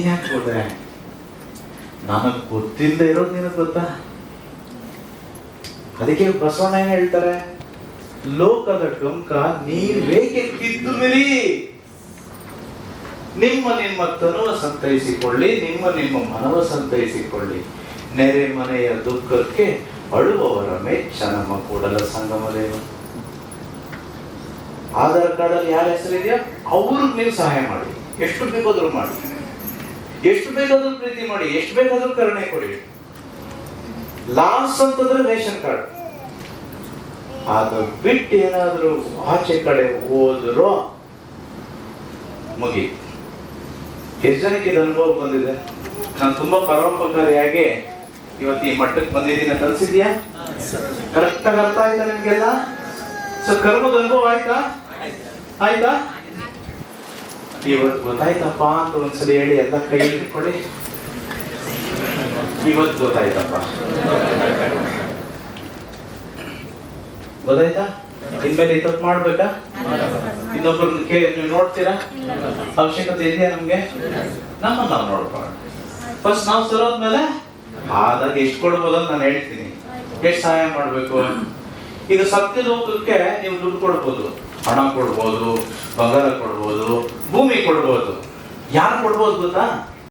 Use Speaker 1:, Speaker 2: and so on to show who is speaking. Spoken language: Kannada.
Speaker 1: ನೀನ್ ಯಾಕೆ ಹೋದೆ? ನನಗ್ ಗೊತ್ತಿಲ್ಲದೆ ಇರೋದು ನಿನಗ್ ಗೊತ್ತಾ? ಅದಕ್ಕೆ ಬಸವಣ್ಣ ಏನ್ ಹೇಳ್ತಾರೆ, ಲೋಕದ ಡೊಂಕ ನೀವೇಕೆ ಕಿತ್ತು ಮಿರಿ, ನಿಮ್ಮ ತನುವ ಸಂತೈಸಿಕೊಳ್ಳಿ, ನಿಮ್ಮ ಮನವ ಸಂತೈಸಿಕೊಳ್ಳಿ, ನೆರೆ ಮನೆಯ ದುಃಖಕ್ಕೆ ಅಳುವವರ ಮೆಚ್ಚ ನಮ್ಮ ಕೂಡಲ ಸಂಗಮ ದೇವ. ಆಧಾರ್ ಕಾರ್ಡ್ ಅಲ್ಲಿ ಯಾರ ಹೆಸರಿದೆಯೋ ಅವ್ರಿಗೆ ನೀವು ಸಹಾಯ ಮಾಡಿ, ಎಷ್ಟು ಬೇಕಾದ್ರೂ ಮಾಡಿ, ಎಷ್ಟು ಬೇಕಾದ್ರೂ ಪ್ರೀತಿ ಮಾಡಿ, ಎಷ್ಟು ಬೇಕಾದ್ರೂ ಕರುಣೆ ಕೊಡಿ. ಲಾಸ್ ಅಂತಂದ್ರೆ ರೇಷನ್ ಕಾರ್ಡ್. ಅದು ಬಿಟ್ಟು ಏನಾದ್ರೂ ಆಚೆ ಕಡೆ ಹೋದ್ರು ಮುಗಿ. ಎಷ್ಟು ಜನಕ್ಕೆ ಇದು ಅನುಭವ ಬಂದಿದೆ? ನಾನು ತುಂಬಾ ಪರೋಪಕಾರಿಯಾಗಿ ಇವತ್ತು ಈ ಮಟ್ಟಕ್ಕೆ ಬಂದಿದ್ದೀನಿ ಅಂತ ಅನ್ಸಿದ್ಯಾ? ಕರೆಕ್ಟ್ ಆಗಿ ಅರ್ಥ ಆಯ್ತಾ ನಿಮ್ಗೆಲ್ಲ? ಸೊ ಕರ್ಮದ ಅನುಭವ ಆಯ್ತಾ? ಆಯ್ತಾ? ಇವತ್ತು ಗೊತ್ತಾಯ್ತಪ್ಪ ಅಂತ ಒಂದ್ಸಲ ಹೇಳಿ, ಎಲ್ಲ ಕೈ ಕೊಡಿ. ಇವತ್ತು ಗೊತ್ತಾಯ್ತಪ್ಪ, ಗೊತ್ತಾಯ್ತಾ? ಇನ್ಮೇಲೆ ಈ ತಪ್ಪು ಮಾಡ್ಬೇಕಾ? ಇನ್ನೊಬ್ಬರನ್ನ ನೀವು ನೋಡ್ತೀರಾ? ಅವಶ್ಯಕತೆ ಇದೆಯಾ ನಮ್ಗೆ? ನಮ್ಮನ್ನ ನಾವು ನೋಡ್ಕೊಳ್ಳೋಣ. ಫಸ್ಟ್ ನಾವು ಸರೋದ್ಮೇಲೆ ಆದಾಗ ಎಷ್ಟು ಕೊಡ್ಬೋದು ಅಂತ ನಾನು ಹೇಳ್ತೀನಿ. ಎಷ್ಟು ಸಹಾಯ ಮಾಡ್ಬೇಕು? ಈಗ ಸತ್ಯ ಲೋಕಕ್ಕೆ ನೀವು ದುಡ್ಡು ಕೊಡ್ಬೋದು, ಹಣ ಕೊಡ್ಬೋದು, ಬಂಗಾರ ಕೊಡ್ಬೋದು, ಭೂಮಿ ಕೊಡ್ಬೋದು. ಯಾರು ಕೊಡ್ಬೋದು ಗೊತ್ತಾ?